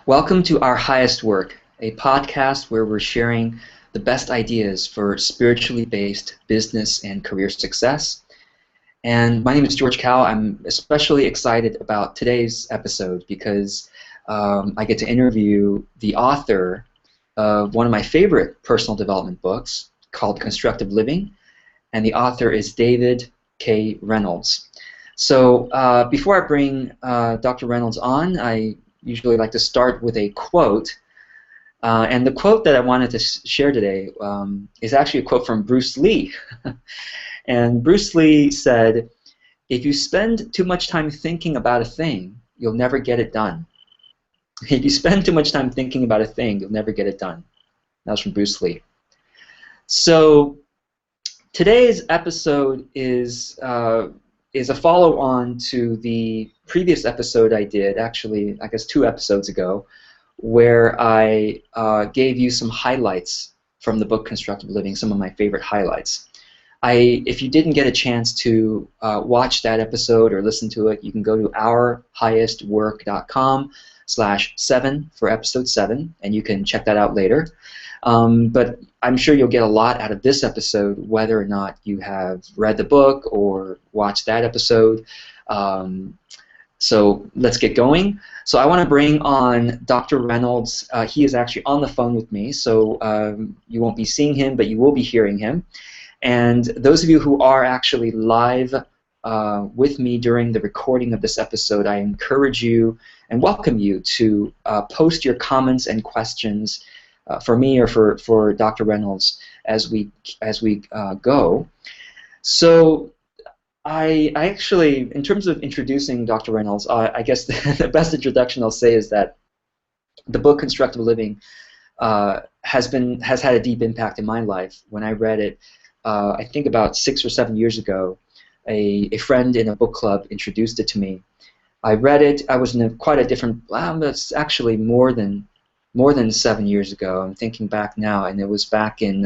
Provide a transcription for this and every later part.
Welcome to Our Highest Work, a podcast where we're sharing the best ideas for spiritually based business and career success. And my name is George Kao. I'm especially excited about today's episode because I get to interview the author of one of my favorite personal development books called Constructive Living, and the author is David K. Reynolds. So before I bring Dr. Reynolds on, I usually like to start with a quote. And the quote that I wanted to share today is actually a quote from Bruce Lee. And Bruce Lee said, "If you spend too much time thinking about a thing, you'll never get it done." If you spend too much time thinking about a thing, you'll never get it done. That was from Bruce Lee. So today's episode is a follow-on to the previous episode I did, actually, I guess 2 episodes ago, where I gave you some highlights from the book Constructive Living, some of my favorite highlights. If you didn't get a chance to watch that episode or listen to it, you can go to ourhighestwork.com/7 for episode 7, and you can check that out later. But I'm sure you'll get a lot out of this episode, whether or not you have read the book or watched that episode. So let's get going. So I want to bring on Dr. Reynolds. He is actually on the phone with me, so you won't be seeing him, but you will be hearing him. And those of you who are actually live with me during the recording of this episode, I encourage you and welcome you to post your comments and questions for me or for Dr. Reynolds as we go. So I actually, in terms of introducing Dr. Reynolds, I guess the best introduction I'll say is that the book Constructive Living has had a deep impact in my life. When I read it, I think about 6 or 7 years ago, a friend in a book club introduced it to me. I read it. I was in quite a different. That's actually more than 7 years ago. I'm thinking back now, and it was back in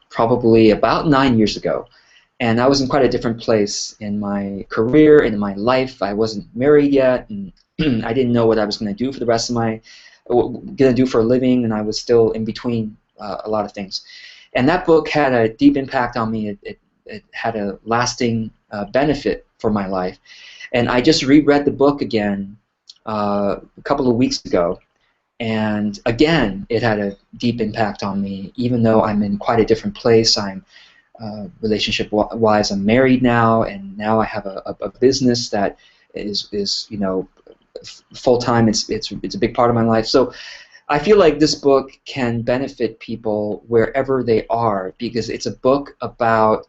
probably about 9 years ago. And I was in quite a different place in my career and in my life. I wasn't married yet, and I didn't know what I was going to do for the rest of going to do for a living, and I was still in between a lot of things. And that book had a deep impact on me. It had a lasting benefit for my life. And I just reread the book again a couple of weeks ago. And again, it had a deep impact on me, even though I'm in quite a different place. I'm relationship-wise, I'm married now, and now I have a business that is full-time. It's a big part of my life. So I feel like this book can benefit people wherever they are, because it's a book about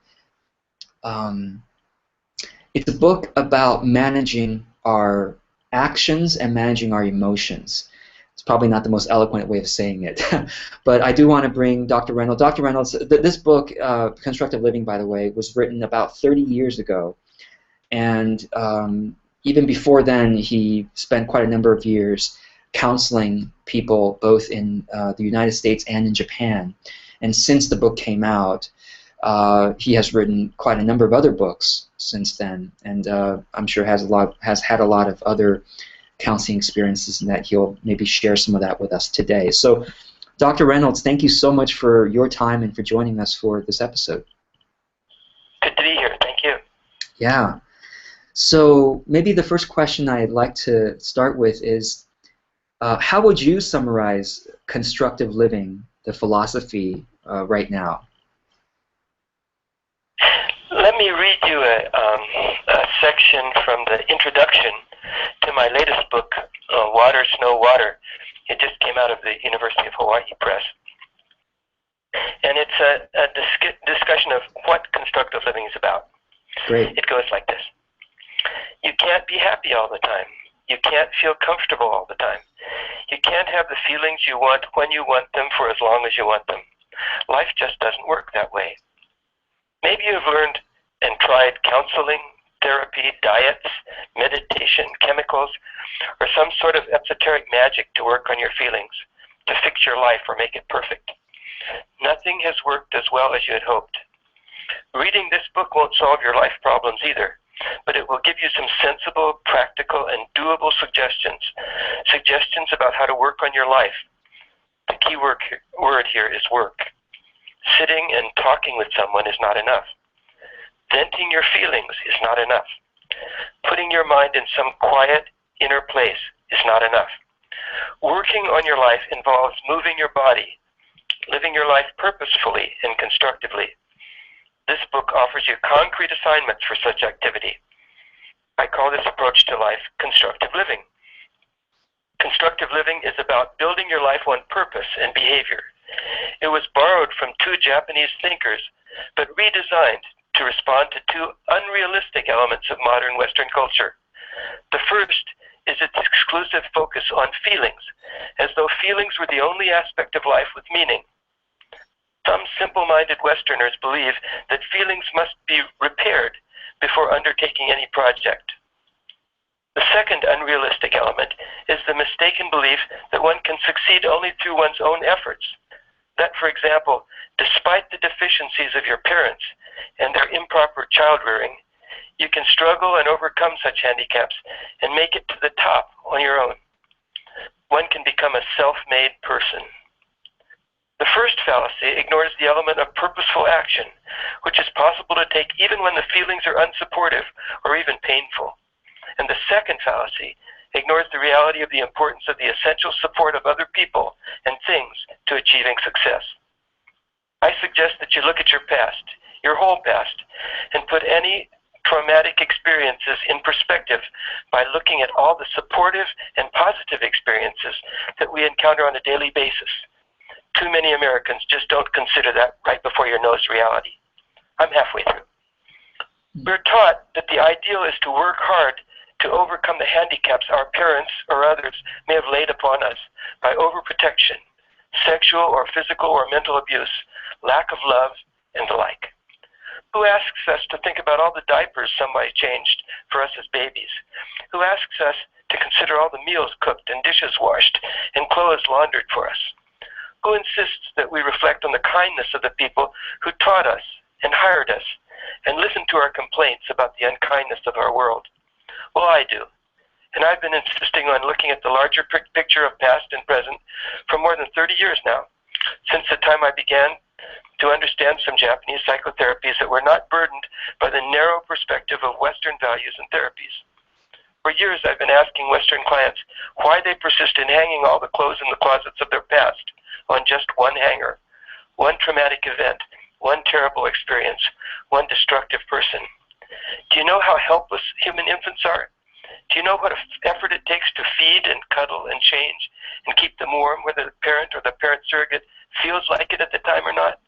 managing our actions and managing our emotions. It's probably not the most eloquent way of saying it, but I do want to bring Dr. Reynolds. Dr. Reynolds, this book, Constructive Living, by the way, was written about 30 years ago, and even before then, he spent quite a number of years counseling people both in the United States and in Japan. And since the book came out, he has written quite a number of other books since then, and I'm sure has had a lot of other counseling experiences, and that he'll maybe share some of that with us today. So, Dr. Reynolds, thank you so much for your time and for joining us for this episode. Good to be here. Thank you. Yeah. So maybe the first question I'd like to start with is, how would you summarize Constructive Living, the philosophy, right now? Let me read you a section from the introduction to my latest book, Water, Snow, Water. It just came out of the University of Hawaii Press. And it's a discussion of what constructive living is about. Great. It goes like this. You can't be happy all the time. You can't feel comfortable all the time. You can't have the feelings you want when you want them for as long as you want them. Life just doesn't work that way. Maybe you've learned and tried counseling, therapy, diets, meditation, chemicals, or some sort of esoteric magic to work on your feelings, to fix your life or make it perfect. Nothing has worked as well as you had hoped. Reading this book won't solve your life problems either. but it will give you some sensible, practical, and doable suggestions about how to work on your life. The key word here is work. Sitting and talking with someone is not enough. Venting your feelings is not enough. Putting your mind in some quiet inner place is not enough. Working on your life involves moving your body, living your life purposefully and constructively. This book offers you concrete assignments for such activity. I call this approach to life constructive living. Constructive living is about building your life on purpose and behavior. It was borrowed from two Japanese thinkers, but redesigned to respond to two unrealistic elements of modern Western culture. The first is its exclusive focus on feelings, as though feelings were the only aspect of life with meaning. Some simple-minded Westerners believe that feelings must be repaired before undertaking any project. The second unrealistic element is the mistaken belief that one can succeed only through one's own efforts. That, for example, despite the deficiencies of your parents and their improper child-rearing, you can struggle and overcome such handicaps and make it to the top on your own. One can become a self-made person. The first fallacy ignores the element of purposeful action, which is possible to take even when the feelings are unsupportive or even painful. And the second fallacy ignores the reality of the importance of the essential support of other people and things to achieving success. I suggest that you look at your past, your whole past, and put any traumatic experiences in perspective by looking at all the supportive and positive experiences that we encounter on a daily basis. Too many Americans just don't consider that right before your nose reality. I'm halfway through. We're taught that the ideal is to work hard to overcome the handicaps our parents or others may have laid upon us by overprotection, sexual or physical or mental abuse, lack of love, and the like. Who asks us to think about all the diapers somebody changed for us as babies? Who asks us to consider all the meals cooked and dishes washed and clothes laundered for us? Who insists that we reflect on the kindness of the people who taught us and hired us and listen to our complaints about the unkindness of our world? Well, I do. And I've been insisting on looking at the larger picture of past and present for more than 30 years now, since the time I began to understand some Japanese psychotherapies that were not burdened by the narrow perspective of Western values and therapies. For years, I've been asking Western clients why they persist in hanging all the clothes in the closets of their past on just one hanger, one traumatic event, one terrible experience, one destructive person. Do you know how helpless human infants are? Do you know what effort it takes to feed and cuddle and change and keep them warm, whether the parent or the parent surrogate feels like it at the time or not?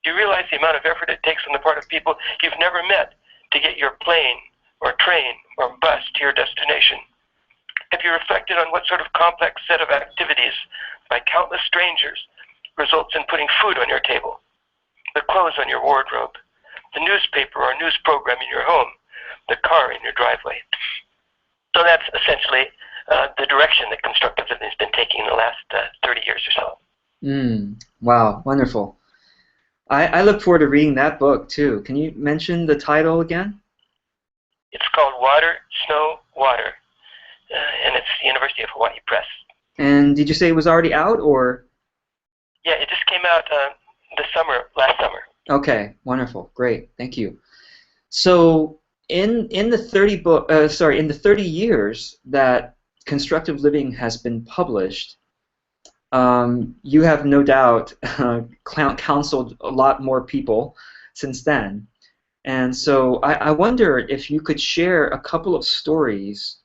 Do you realize the amount of effort it takes on the part of people you've never met to get your plane or train or bus to your destination? Have you reflected on what sort of complex set of activities by countless strangers results in putting food on your table, the clothes on your wardrobe, the newspaper or news program in your home, the car in your driveway? So that's essentially the direction that Constructive Living has been taking in the last 30 years or so. Wow, wonderful. I look forward to reading that book too. Can you mention the title again? It's called Water, Snow, Water, and it's the University of Hawaii Press. And did you say it was already out, or? Yeah, it just came out last summer. Okay, wonderful, great, thank you. So in the 30 years that Constructive Living has been published, you have no doubt counseled a lot more people since then. And so I wonder if you could share a couple of stories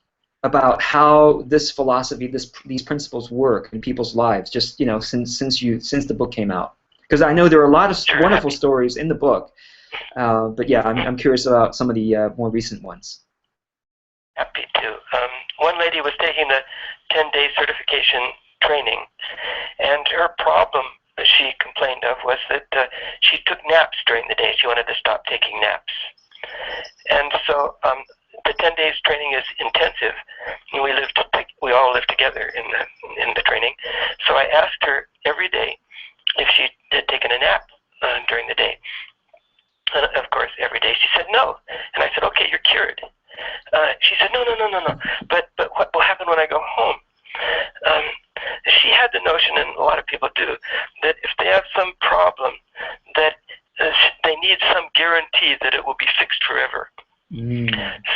about how this philosophy, these principles work in people's lives, just since the book came out. Because I know there are a lot of wonderful stories in the book, but yeah, I'm curious about some of the more recent ones. Happy to. One lady was taking the 10-day certification training, and her problem that she complained of was that she took naps during the day. She wanted to stop taking naps. And so the 10 days training is intensive, and we all live together in the training. So I asked her every day if she had taken a nap during the day. And of course, every day she said no. And I said, okay, you're cured. She said, no. But what will happen when I go home? Um, she had the notion, and a lot of people do, that if they have some problem, that they need some guarantee that it will be fixed forever.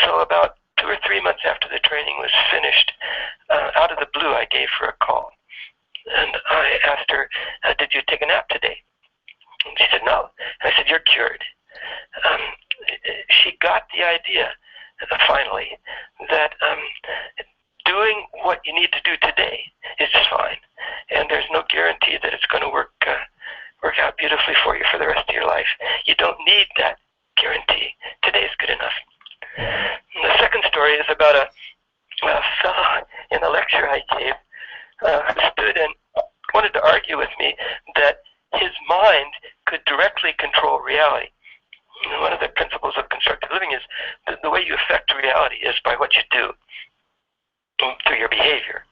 So about 2 or 3 months after the training was finished, out of the blue, I gave her a call. And I asked her, did you take a nap today? And she said, no. And I said, you're cured. She got the idea, finally, that doing what you need to do today is just fine. And there's no guarantee that it's going to work out beautifully for you for the rest of your life. You don't need that guarantee. Today is good enough. And the second story is about a fellow in a lecture I gave who stood and wanted to argue with me that his mind could directly control reality. One of the principles of constructive living is the way you affect reality is by what you do, through your behavior.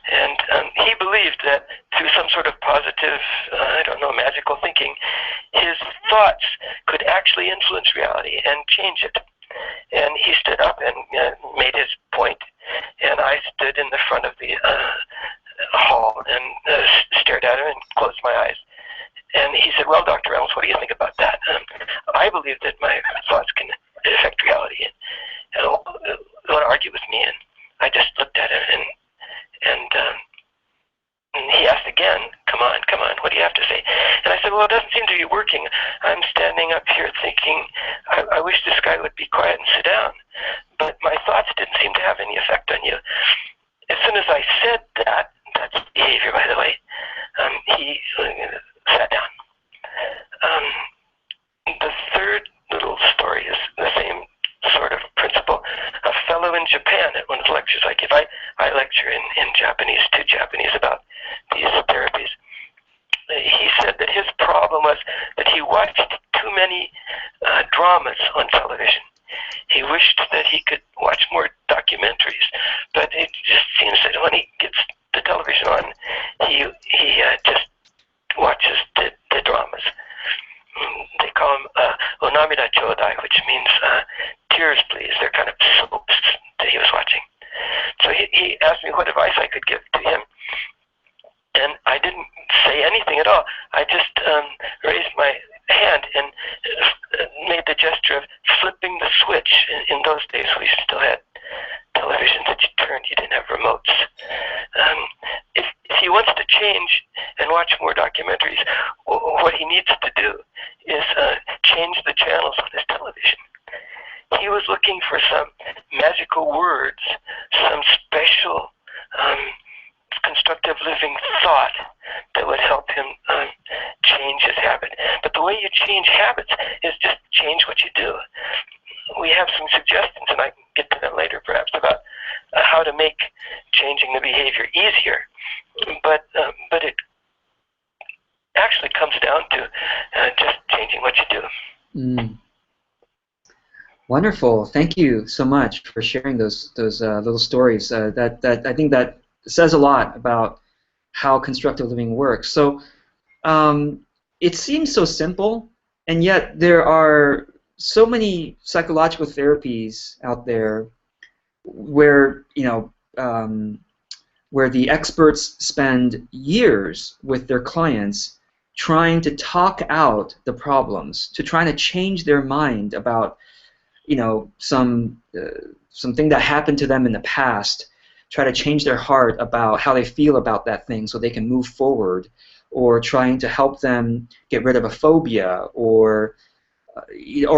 And he believed that through some sort of positive, magical thinking, his thoughts could actually influence reality and change it. And he stood up and made his point, and I stood in the front of the hall and stared at him and closed my eyes. And he said, well, Dr. Reynolds, what do you think about that? I believe that my thoughts can affect reality. And want to argue with me. And I just looked at him, and he asked again, come on, what do you have to say? And I said, well, it doesn't seem to be working. I'm standing up here thinking, I wish this guy would be quiet and sit down. But my thoughts didn't seem to have any effect on you. As soon as I said that, that's behavior, by the way, he sat down. The third little story is the same sort of principle. A fellow in Japan, at one of the lectures I give, I lecture in Japanese to Japanese about these therapies. He said that his problem was that he watched too many dramas on television. He wished that he could watch more documentaries, but it just seems that when he gets the television on, he just watches the dramas. They call them onamida chodai, which means tears please. They're kind of soaps that he was watching. So he asked me what advice I could give to him, and I didn't say anything at all. I just raised my hand and made the gesture of flipping the switch. In those days, we still had televisions that you turned. You didn't have remotes. If he wants to change and watch more documentaries, what he needs to do is change the channels on his television. He was looking for some magical words, some special constructive living thought that would help him change his habit. But the way you change habits is just change what you do. We have some suggestions, and I can get to them later perhaps, about how to make changing the behavior easier. But it actually comes down to just changing what you do. Wonderful. Thank you so much for sharing those little stories. That I think that says a lot about how constructive living works. So it seems so simple, and yet there are so many psychological therapies out there where where the experts spend years with their clients trying to talk out the problems, to trying to change their mind about something that happened to them in the past, try to change their heart about how they feel about that thing so they can move forward, or trying to help them get rid of a phobia or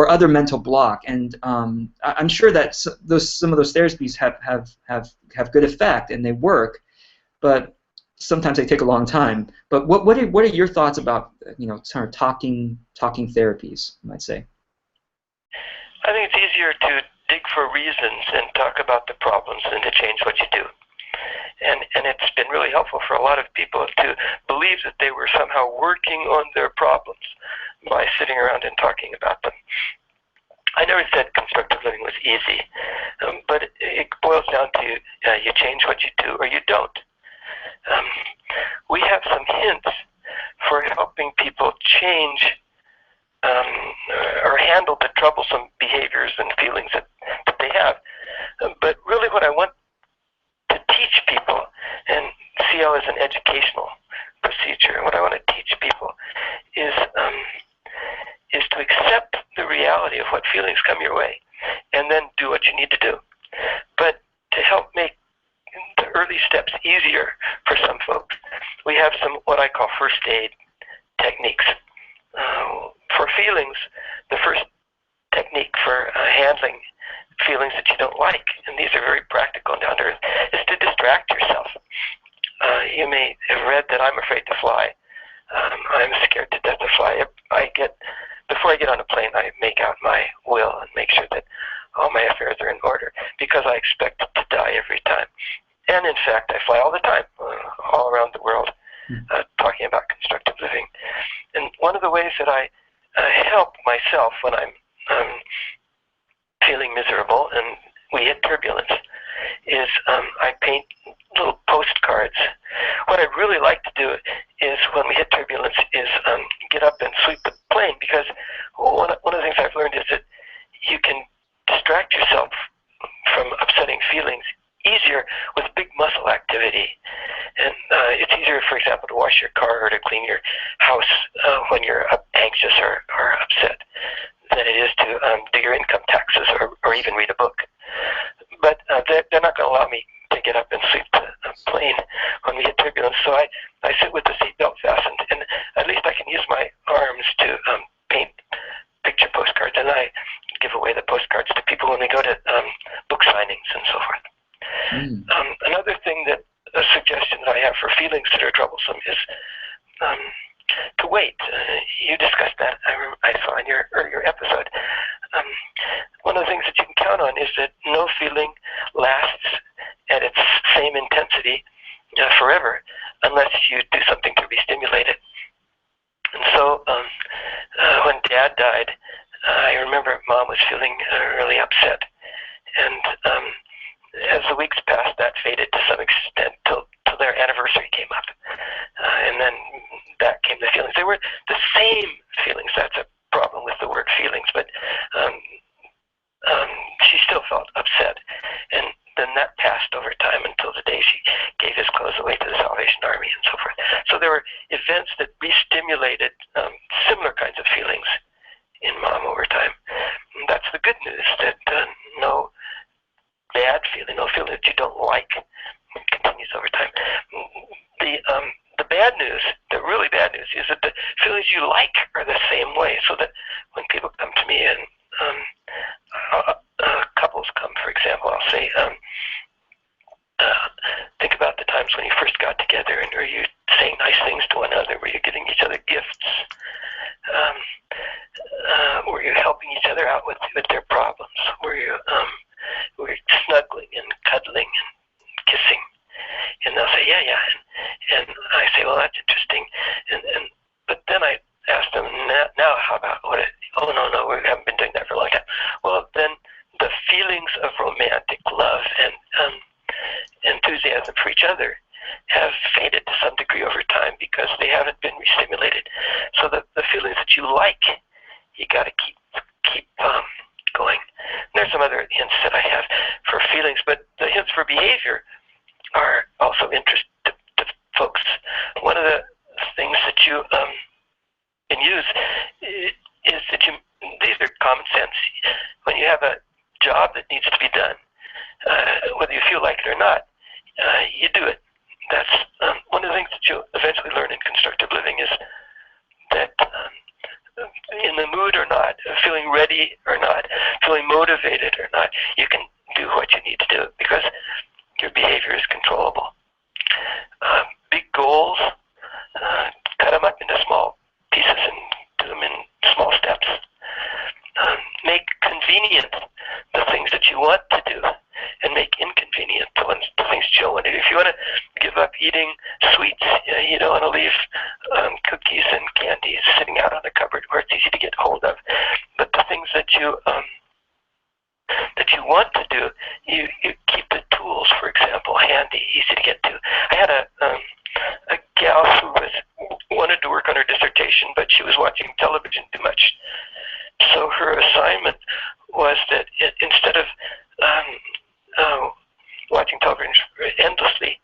other mental block. And I'm sure that some of those therapies have good effect and they work, but sometimes they take a long time. But what are your thoughts about sort of talking therapies, you might say? I think it's easier to dig for reasons and talk about the problems than to change what you do. And it's been really helpful for a lot of people to believe that they were somehow working on their problems by sitting around and talking about them. I never said constructive living was easy, but it boils down to you change what you do or you don't. We have some hints for helping people change or handle the troublesome behaviors and feelings that they have. But really what I want to teach people, and CL is an educational procedure, what I want to teach people is to accept the reality of what feelings come your way and then do what you need to do. But to help make the early steps easier for some folks, we have some what I call first aid techniques. For feelings, the first technique for handling feelings that you don't like, and these are very practical and down to earth, is to distract yourself. You may have read that I'm afraid to fly. I'm scared to death to fly. Before I get on a plane, I make out my will and make sure that all my affairs are in order, because I expect to die every time. And in fact, I fly all the time, all around the world, talking about constructive living. And one of the ways that I help myself when I'm feeling miserable and we hit turbulence is I paint little postcards. What I'd really like to do is, when we hit turbulence, is get up and sweep the plane, because one of the things I've learned is that you can distract yourself from upsetting feelings easier with big muscle activity. And it's easier, for example, to wash your car or to clean your house when you're anxious or upset than it is to do your income taxes or even read a book. But they're not going to allow me to get up and sweep the plane when we hit turbulence. So I sit with the seatbelt fastened, and at least I can use my arms to paint picture postcards, and I give away the postcards to people when we go to book signings and so forth. Another thing that a suggestion that I have for feelings that are troublesome is to wait. You discussed that, I saw in your earlier episode. One of the things that you can count on is that no feeling lasts at its same intensity forever unless you do something to re-stimulate it. And so when Dad died, I remember Mom was feeling really upset. And as the weeks passed, that faded to some extent till their anniversary came up. And then back came the feelings. They were the same feelings. That's a problem with the word feelings. But she still felt upset. And then that passed over time until the day she gave his clothes away to the Salvation Army and so forth. So there were events that re-stimulated similar kinds of feelings in Mom over time. And that's the good news, that no bad feeling, no feeling that you don't like, continues over time. The bad news, the really bad news, is that the feelings you like are the same way. So that when people come to me and couples come, for example, I'll say, think about the times when you first got together, and were you saying nice things to one another? Were you giving each other gifts? Were you helping each other out with their problems? Were you snuggling and cuddling and kissing? And they'll say, yeah. And I say, well, that's interesting. But then I ask them, now how about what? Oh, no, we haven't been doing that for a long time. Well, then the feelings of romantic love and enthusiasm for each other have faded to some degree over time because they haven't been re-stimulated. So the feelings that you like, you got to keep going. And there's some other hints that I have for feelings, but the hints for behavior are also interesting to folks. One of the things that you can use is that these are common sense. When you have a job that needs to be done, whether you feel like it or not, you do it. That's one of the things that you'll eventually learn in constructive living, is that in the mood or not, feeling ready or not, feeling motivated or not, you can do what you need to do because your behavior is controllable. Big goals, cut them up into small pieces and do them in small steps. Make convenient the things that you want to do, and make inconvenient the things that you don't want to do. If you want to give up eating sweets, you don't want to leave cookies and candies sitting out on the cupboard where it's easy to get hold of. But the things that you want to do, you keep the tools, for example, handy, easy to get to. I had a gal who wanted to work on her dissertation motivation, but she was watching television too much. So her assignment was that instead of watching television endlessly,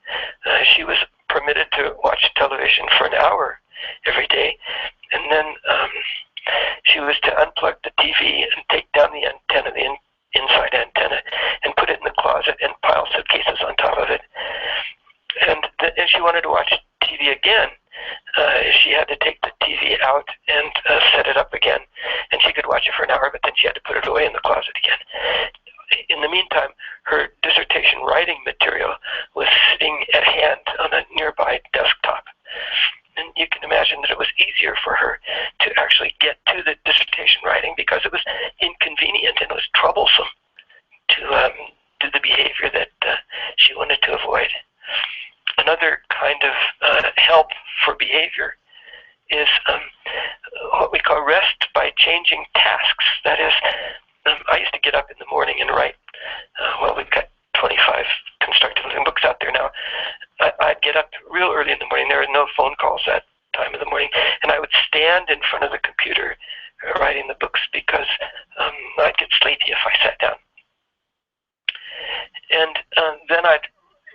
she was permitted to watch television for an hour every day, and then she was to unplug the TV and take down the antenna, the inside antenna, and put it in the closet and pile suitcases on top of it. And if she wanted to watch TV again, she had to take the TV out and set it up again, and she could watch it for an hour, but then she had to put it away in the closet again. In the meantime, her dissertation writing material was sitting at hand on a nearby desktop. And you can imagine that it was easier for her to actually get to the dissertation writing because it was inconvenient and it was troublesome to do the behavior that she wanted to avoid. Another kind of help for behavior is what we call rest by changing tasks. That is, I used to get up in the morning and write. Well, we've got 25 constructive living books out there now. I'd get up real early in the morning. There were no phone calls that time of the morning, and I would stand in front of the computer writing the books because I'd get sleepy if I sat down. And then I'd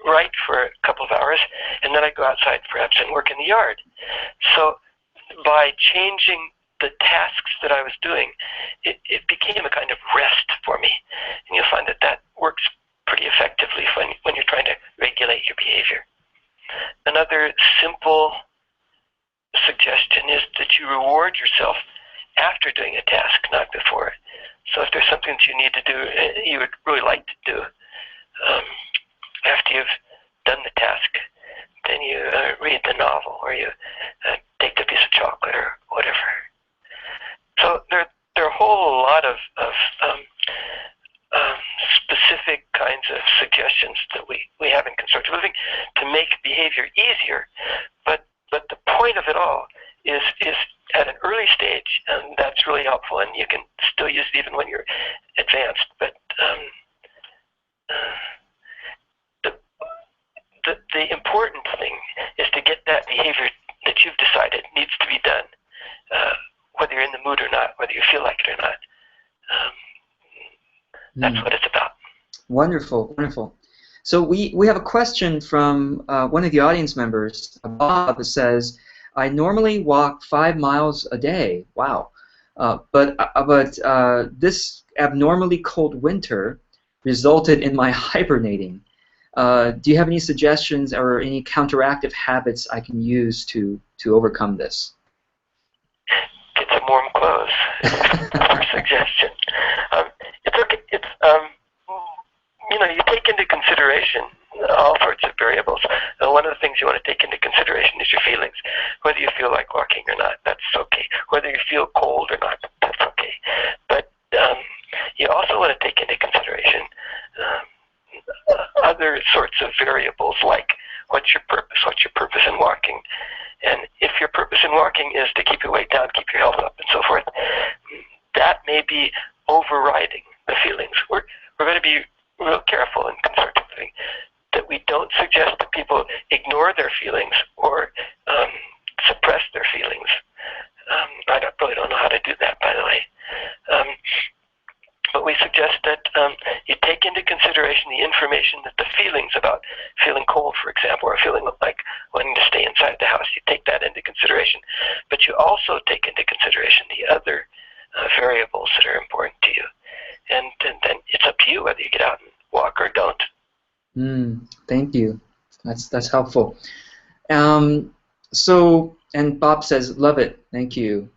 write for a couple of hours, and then I'd go outside perhaps and work in the yard. So by changing the tasks that I was doing, it became a kind of rest for me. And you'll find that that works pretty effectively when you're trying to regulate your behavior. Another simple suggestion is that you reward yourself after doing a task, not before. So if there's something that you need to do, you would really like to do, after you've done the task, then you read the novel, or you take a piece of chocolate or whatever. So there are a whole lot of specific kinds of suggestions that we have in constructive living to make behavior easier, but the point of it all is at an early stage, and that's really helpful, and you can still use it even when you're advanced, but the important thing is to get that behavior that you've decided needs to be done, whether you're in the mood or not, whether you feel like it or not. That's what it's about. Wonderful, wonderful. So we have a question from one of the audience members, Bob, that says, I normally walk 5 miles a day. Wow. But this abnormally cold winter resulted in my hibernating. Do you have any suggestions or any counteractive habits I can use to overcome this? Get some warm clothes. Our suggestion. It's okay. It's you take into consideration all sorts of variables. One of the things you want to take into consideration is your feelings. Whether you feel like walking or not, that's okay. Whether you feel cold or not, that's okay. But you also want to take into consideration other sorts of variables, like what's your purpose in walking, and if your purpose in walking is to keep your weight down, keep your health up, and so forth, that may be overriding the feelings. We're going to be real careful in constructive living that we don't suggest that people ignore their feelings or suppress their feelings. I really don't know how to do that, by the way. But we suggest that you take into consideration the information that the feelings about feeling cold, for example, or feeling like wanting to stay inside the house, you take that into consideration. But you also take into consideration the other variables that are important to you. And then it's up to you whether you get out and walk or don't. Thank you. That's helpful. So, and Bob says, love it. Thank you.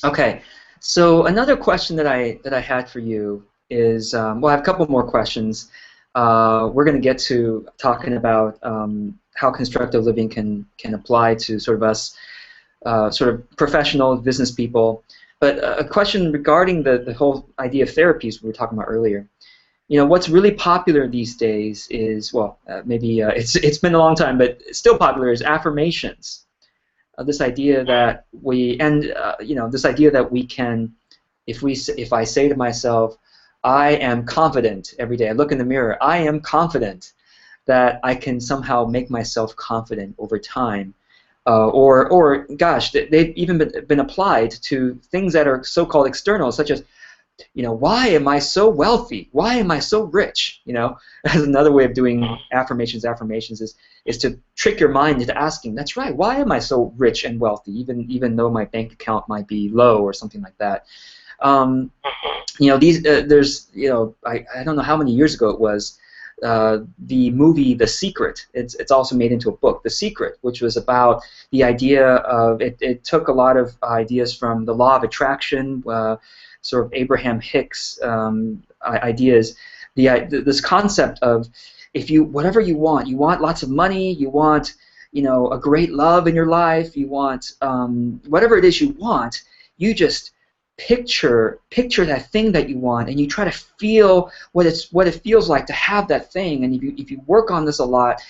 Okay. So another question that I had for you is, well, I have a couple more questions. We're going to get to talking about how constructive living can apply to sort of us, sort of professional business people. But a question regarding the whole idea of therapies we were talking about earlier. What's really popular these days is, well, maybe it's been a long time, but still popular, is affirmations. This idea that this idea that we can, if I say to myself, I am confident every day, I look in the mirror, I am confident, that I can somehow make myself confident over time. or gosh, they've even been applied to things that are so-called external, such as, why am I so wealthy? Why am I so rich? As another way of doing affirmations is to trick your mind into asking, that's right, why am I so rich and wealthy, even though my bank account might be low or something like that. I don't know how many years ago it was, the movie The Secret. It's also made into a book, The Secret, which was about the idea of, it took a lot of ideas from the law of attraction, sort of Abraham Hicks ideas, this concept of, whatever you want lots of money, you want a great love in your life, you want whatever it is you want, you just picture that thing that you want, and you try to feel what it feels like to have that thing. And if you work on this a lot,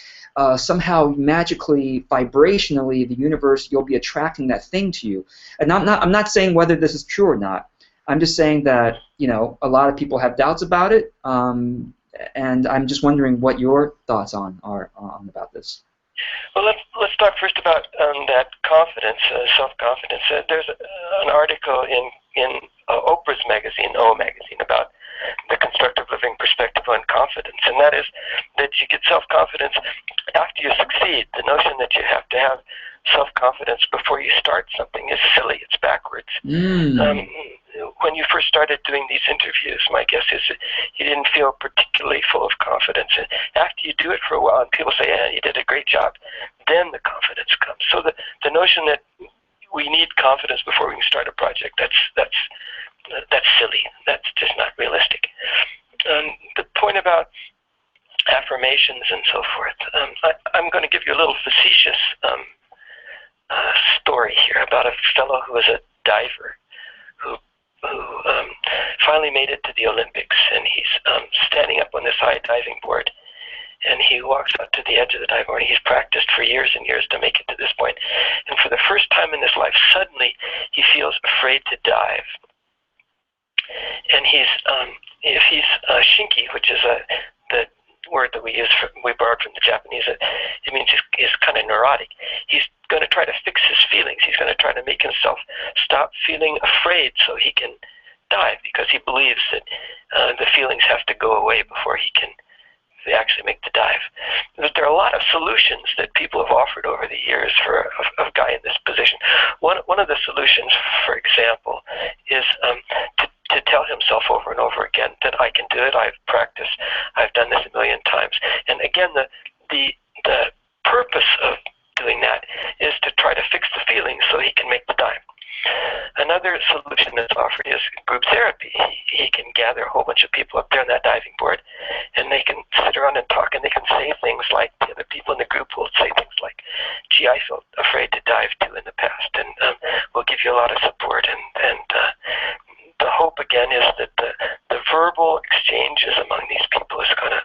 somehow magically, vibrationally, the universe, you'll be attracting that thing to you. And I'm not saying whether this is true or not. I'm just saying that a lot of people have doubts about it, and I'm just wondering what your thoughts are about this. Well, let's talk first about that confidence, self-confidence. There's an article in Oprah's magazine, O Magazine, about the constructive living perspective on confidence, and that is that you get self-confidence after you succeed. The notion that you have to have self-confidence before you start something is silly. It's backwards. When you first started doing these interviews, my guess is that you didn't feel particularly full of confidence. And after you do it for a while and people say, yeah, you did a great job, then the confidence comes. So the notion that we need confidence before we can start a project, that's silly. That's just not realistic. The point about affirmations and so forth, I'm going to give you a little facetious story here about a fellow who was a diver who finally made it to the Olympics, and he's standing up on this high diving board, and he walks out to the edge of the diving board. He's practiced for years and years to make it to this point, and for the first time in his life, suddenly he feels afraid to dive. And if he's shinky, which is the word that we borrowed from the Japanese, it means he's kind of neurotic. He's going to try to fix his feelings. He's going to try to make himself stop feeling afraid so he can dive, because he believes that the feelings have to go away before he can actually make the dive. There are a lot of solutions that people have offered over the years for a guy in this position. One of the solutions, for example, is to tell himself over and over again that I can do it, I've practiced, I've done this a million times. And again, the purpose of doing that is to try to fix the feelings so he can make the dive. Another solution that's offered is group therapy. He can gather a whole bunch of people up there on that diving board, and they can sit around and talk, and they can say things like, the other people in the group will say things like, gee, I felt afraid to dive too in the past, and we'll give you a lot of support. And the hope, again, is that the verbal exchanges among these people is going to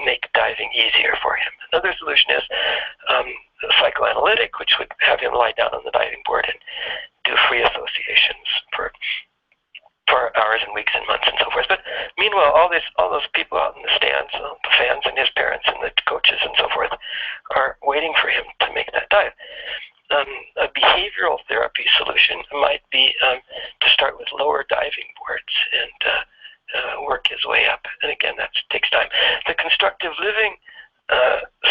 make diving easier for him. Another solution is psychoanalytic, which would have him lie down on the diving board and do free associations for hours and weeks and months and so forth. But meanwhile, all those people out in the stands, the fans and his parents and the coaches and so forth, are waiting for him to make that dive. A behavioral therapy solution might be to start with lower diving boards and work his way up. And again, that takes time. The constructive living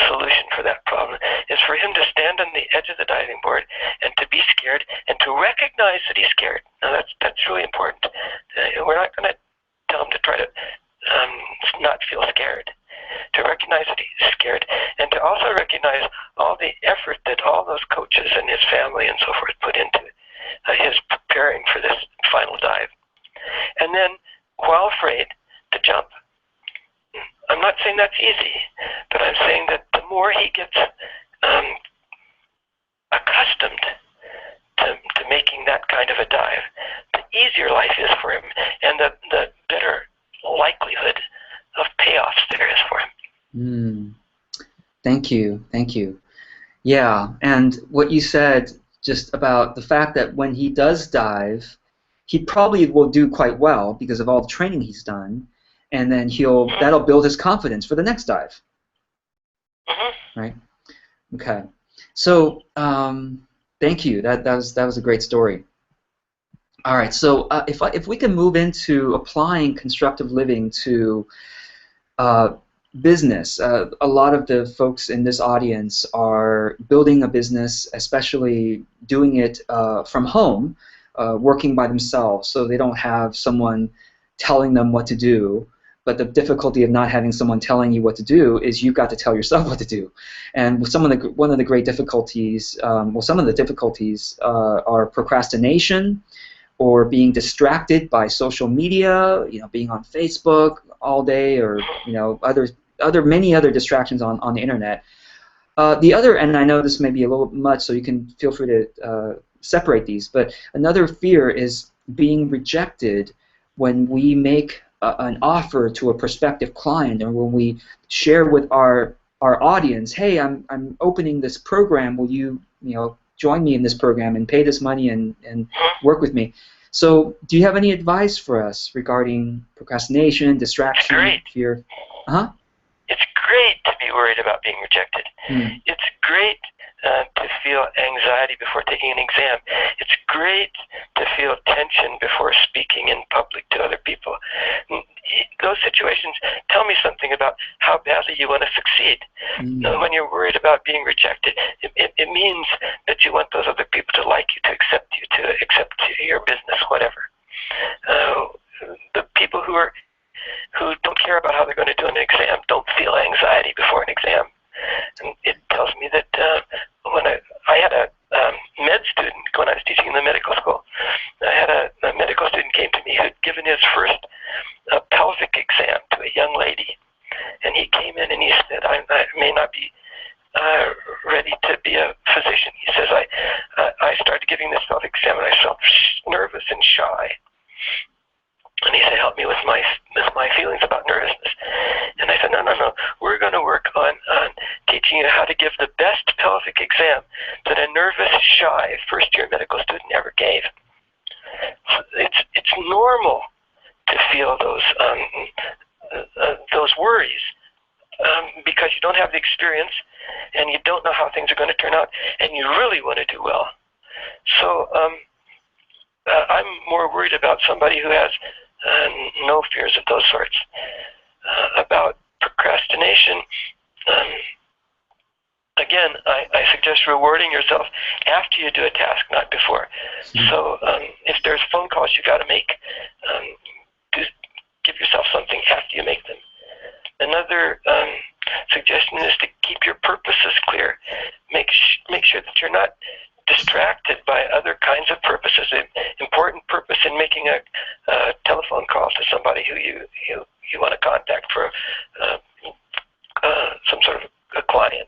solution for that problem is for him to stand on the edge of the diving board and to be scared and to recognize that he's scared. Now that's really important. We're not going to tell him to try to not feel scared. To recognize that he's scared, and to also recognize all the effort that all those coaches and his family and so forth put into his preparing for this final dive. And then, while afraid to jump, I'm not saying that's easy, but I'm saying that the more he gets accustomed to making that kind of a dive, the easier life is for him, and the better likelihood of payoffs there is for him. Thank you. Yeah, and what you said just about the fact that when he does dive, he probably will do quite well because of all the training he's done, and then that'll build his confidence for the next dive. Right? Okay. So thank you. That was a great story. All right. So if we can move into applying constructive living to business, a lot of the folks in this audience are building a business, especially doing it from home, working by themselves, so they don't have someone telling them what to do. But the difficulty of not having someone telling you what to do is you've got to tell yourself what to do. And one of the great difficulties, some of the difficulties are procrastination, or being distracted by social media, being on Facebook all day, or many other distractions on the internet. The other, and I know this may be a little much, so you can feel free to separate these, but another fear is being rejected when we make an offer to a prospective client, or when we share with our audience, hey, I'm opening this program, will you join me in this program and pay this money and work with me? So do you have any advice for us regarding procrastination, distraction, fear? It's great to be worried about being rejected. It's great to feel anxiety before taking an exam. It's great to feel tension before speaking in public to other people. Those situations tell me something about how badly you want to succeed. When you're worried about being rejected, it means that you want those other people to like you, to accept your business, whatever. The people who don't care about how they're going to do an exam don't feel anxiety before an exam. And it tells me that when I had a med student, when I was teaching in the medical school, I had a medical student came to me who had given his first pelvic exam to a young lady. And he came in and he said, I may not be ready to be a physician. He says, I started giving this pelvic exam and I felt nervous and shy. And he said, help me with my feelings about nervousness. And I said, no. We're going to work on teaching you how to give the best pelvic exam that a nervous, shy first-year medical student ever gave. It's normal to feel those worries because you don't have the experience and you don't know how things are going to turn out, and you really want to do well. So I'm more worried about somebody who has no fears of those sorts. About procrastination, again, I suggest rewarding yourself after you do a task, not before. So if there's phone calls you got to make, give yourself something after you make them. Another suggestion is to keep your purposes clear. Make sure that you're not distracted by other kinds of purposes. An important purpose in making a telephone call to somebody who you want to contact for some sort of a client.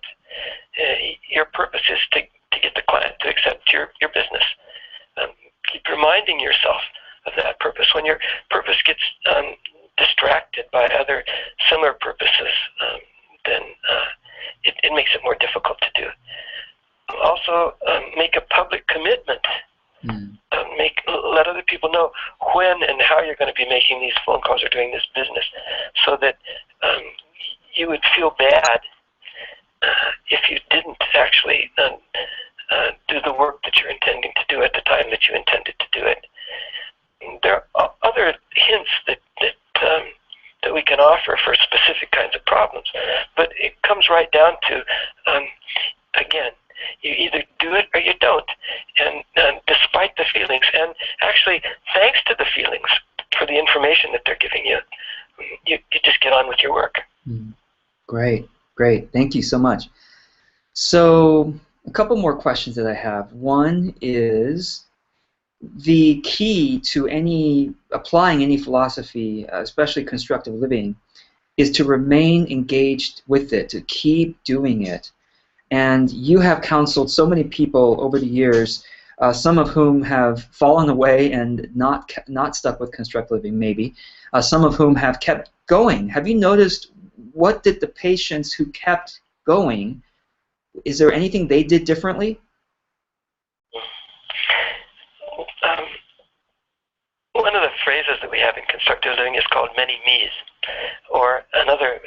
Your purpose is to get the client to accept your business. Keep reminding yourself of that purpose. When your purpose gets distracted by other similar purposes, then it makes it more difficult to do. Also, make a public commitment. Let other people know when and how you're going to be making these phone calls or doing this business, so that you would feel bad if you didn't actually do the work that you're intending to do at the time that you intended to do it. There are other hints that we can offer for specific kinds of problems, but it comes right down to, again, you either do it or you don't, and despite the feelings, and actually thanks to the feelings for the information that they're giving you, you just get on with your work. Great. Thank you so much. So a couple more questions that I have. One is, the key to applying any philosophy, especially constructive living, is to remain engaged with it, to keep doing it. And you have counseled so many people over the years, some of whom have fallen away and not stuck with constructive living, maybe. Some of whom have kept going. Have you noticed, what did the patients who kept going, is there anything they did differently? One of the phrases that we have in constructive living is called many me's, or another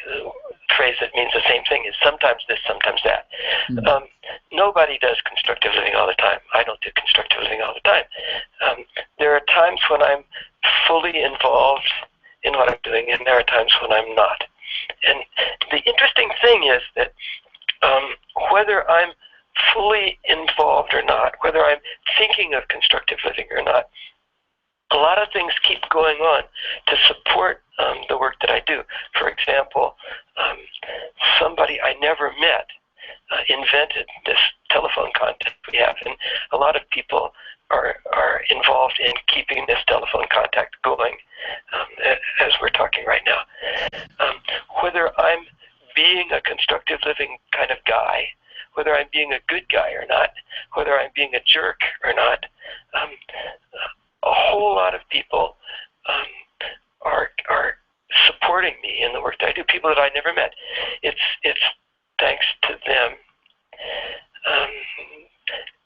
phrase that means the same thing is sometimes this, sometimes that. nobody does constructive living all the time. I don't do constructive living all the time. There are times when I'm fully involved in what I'm doing, and there are times when I'm not. And the interesting thing is that whether I'm fully involved or not, whether I'm thinking of constructive living or not, a lot of things keep going on to support the work that I do. For example, somebody I never met invented this telephone contact we have, and a lot of people are involved in keeping this telephone contact going as we're talking right now. Whether I'm being a constructive living kind of guy, whether I'm being a good guy or not, whether I'm being a jerk or not, a whole lot of people are supporting me in the work that I do, people that I never met. It's thanks to them.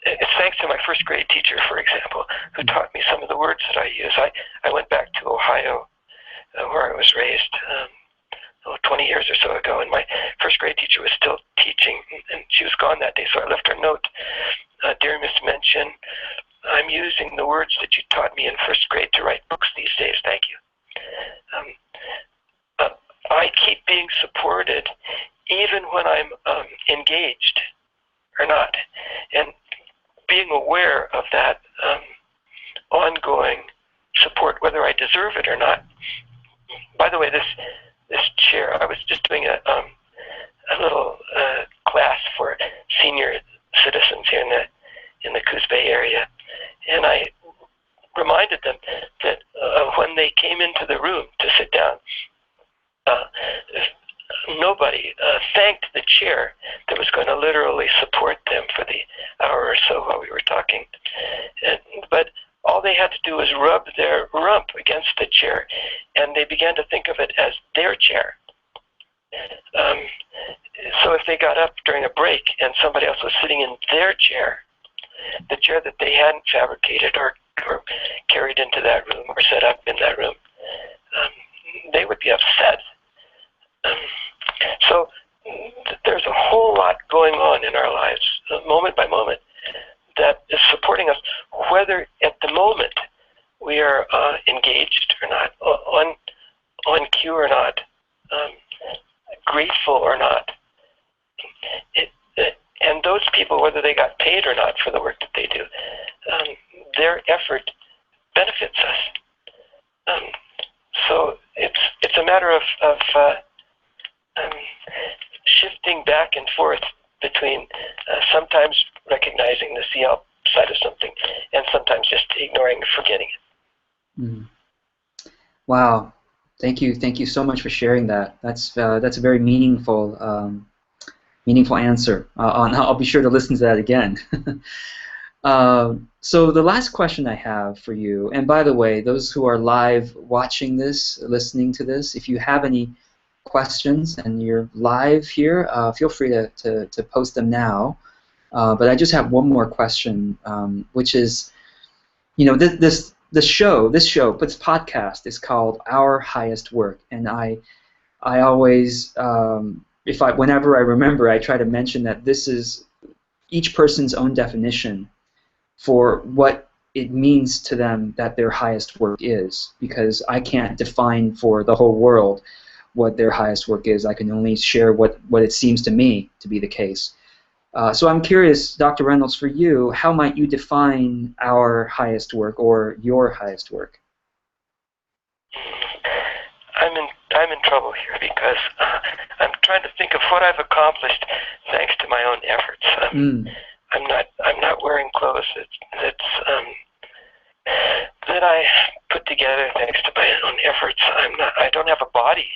It's thanks to my first grade teacher, for example, who taught me some of the words that I use. I went back to Ohio, where I was raised 20 years or so ago, and my first grade teacher was still teaching, and she was gone that day, so I left her a note. Dear Miss Mention, I'm using the words that you taught me in first grade to write books these days. Thank you. I keep being supported even when I'm engaged or not, and being aware of that ongoing support, whether I deserve it or not. By the way, this chair, I was just doing a little class for senior citizens here in the Coos Bay area, and I reminded them that when they came into the room to sit down, nobody thanked the chair that was going to literally support them for the hour or so while we were talking. But all they had to do was rub their rump against the chair, and they began to think of it as their chair. So if they got up during a break and somebody else was sitting in their chair, the chair that they hadn't fabricated or carried into that room or set up in that room, they would be upset. So there's a whole lot going on in our lives, moment by moment, that is supporting us, whether at the moment we are engaged or not, on cue or not, grateful or not. And those people, whether they got paid or not for the work that they do, their effort benefits us. So it's a matter of shifting back and forth between sometimes recognizing the CL side of something and sometimes just ignoring and forgetting it. Mm. Wow. Thank you so much for sharing that. That's a very meaningful answer. I'll be sure to listen to that again. So the last question I have for you, and by the way, those who are live watching this, listening to this, if you have any questions and you're live here, feel free to post them now. But I just have one more question, which is, this show, this podcast is called Our Highest Work, and I always, whenever I remember, I try to mention that this is each person's own definition for what it means to them that their highest work is, because I can't define for the whole world what their highest work is. I can only share what it seems to me to be the case. So I'm curious, Dr. Reynolds, for you, how might you define our highest work or your highest work? I'm in trouble here because I'm trying to think of what I've accomplished thanks to my own efforts. I'm not wearing clothes that I put together thanks to my own efforts. I don't have a body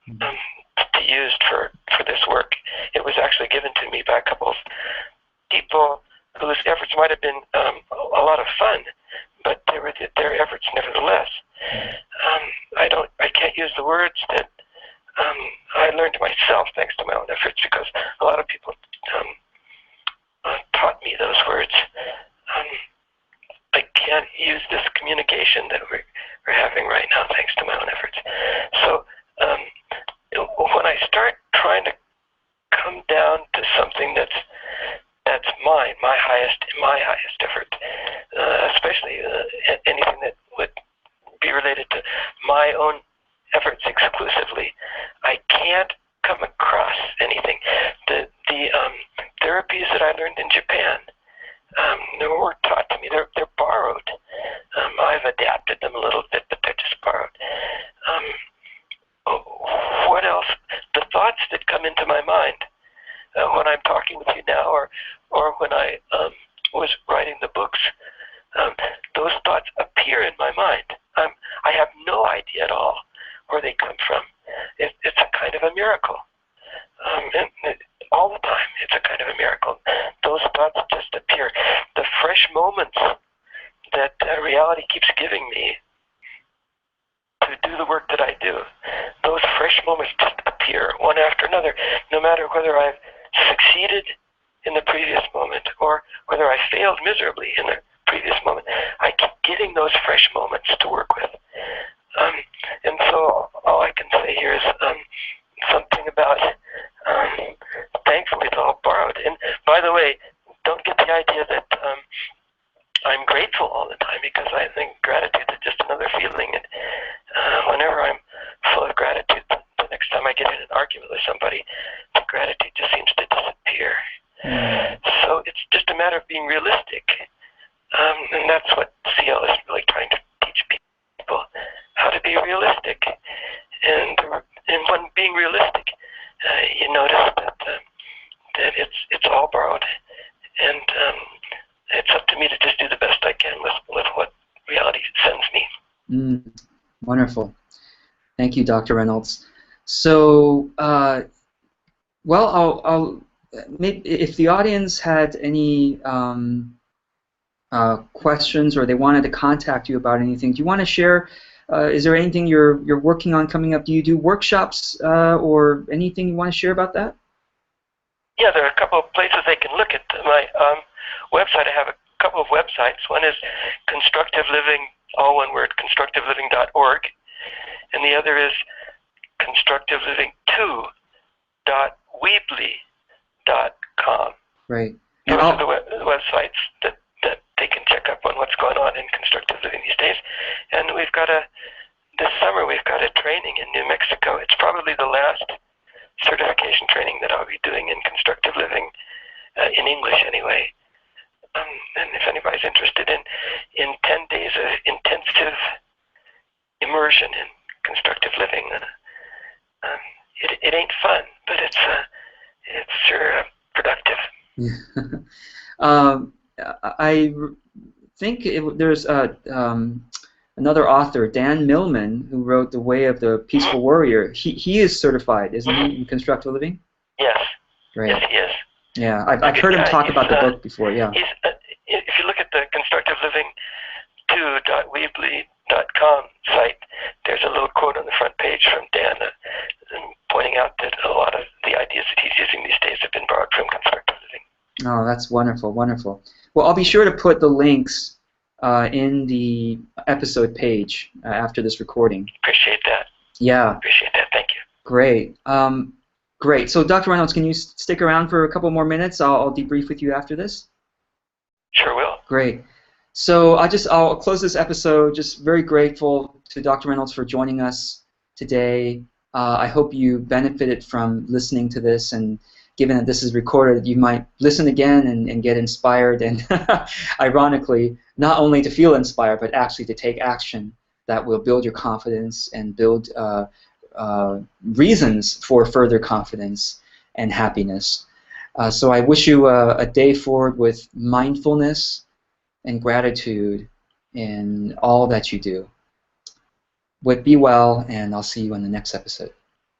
to use for this work. It was actually given to me by a couple of people whose efforts might have been a lot of fun, but they were their efforts nevertheless. I can't use the words that I learned myself thanks to my own efforts, because a lot of people taught me those words. I can't use this communication that we're having right now thanks to my own efforts. So when I start trying to come down to something that's my highest effort, especially anything that would be related to my own efforts exclusively. I can't come across anything. The therapies that I learned in Japan, they weren't taught to me. They're borrowed. I've adapted them a little bit, but they're just borrowed. What else? The thoughts that come into my mind when I'm talking with you now, or when I was writing the books, those thoughts appear in my mind. I have no idea at all where they come from. It's a kind of a miracle. All the time, it's a kind of a miracle. Those thoughts just appear. The fresh moments that reality keeps giving me to do the work that I do, those fresh moments just appear one after another, no matter whether I've succeeded in the previous moment or whether I failed miserably in the previous moment. I keep getting those fresh moments to work with. And so all I can say here is something about, thankfully it's all borrowed. And by the way, don't get the idea that I'm grateful all the time, because I think gratitude is just another feeling. And whenever I'm full of gratitude, the next time I get in an argument with somebody, the gratitude just seems to disappear. So it's just a matter of being realistic. And that's what CL is really trying to teach people, how to be realistic. And when being realistic, you notice that it's all borrowed. And it's up to me to just do the best I can with what reality sends me. Wonderful. Thank you, Dr. Reynolds. So, well, I'll maybe if the audience had any questions, or they wanted to contact you about anything, do you want to share? Is there anything you're working on coming up? Do you do workshops or anything you want to share about that? Yeah, there are a couple of places they can look at. My website, I have a couple of websites. One is Constructive Living, all one word, constructiveliving.org, and the other is constructiveliving2.weebly.com. Right. Those are the websites that they can check up on what's going on in constructive living these days. And this summer we've got a training in New Mexico. It's probably the last certification training that I'll be doing in constructive living, in English anyway. And if anybody's interested in 10 days of intensive immersion in constructive living, it ain't fun, but it's sure productive. I think there's another author, Dan Millman, who wrote The Way of the Peaceful Warrior. He is certified, isn't he, in constructive living? Yes. Great. Yes, he is. Yeah, I've heard him talk about the book before. Yeah. If you look at the constructiveliving2.weebly.com site, there's a little quote on the front page from Dan pointing out that a lot of the ideas that he's using these days have been borrowed from constructive living. Oh, that's wonderful, wonderful. Well, I'll be sure to put the links in the episode page after this recording. Appreciate that. Yeah. Appreciate that. Thank you. Great. Great. So, Dr. Reynolds, can you stick around for a couple more minutes? I'll debrief with you after this. Sure will. Great. So I'll close this episode. Just very grateful to Dr. Reynolds for joining us today. I hope you benefited from listening to this, and given that this is recorded, you might listen again and get inspired, and ironically, not only to feel inspired, but actually to take action that will build your confidence and build reasons for further confidence and happiness. So I wish you a day forward with mindfulness and gratitude in all that you do. Be well, and I'll see you in the next episode.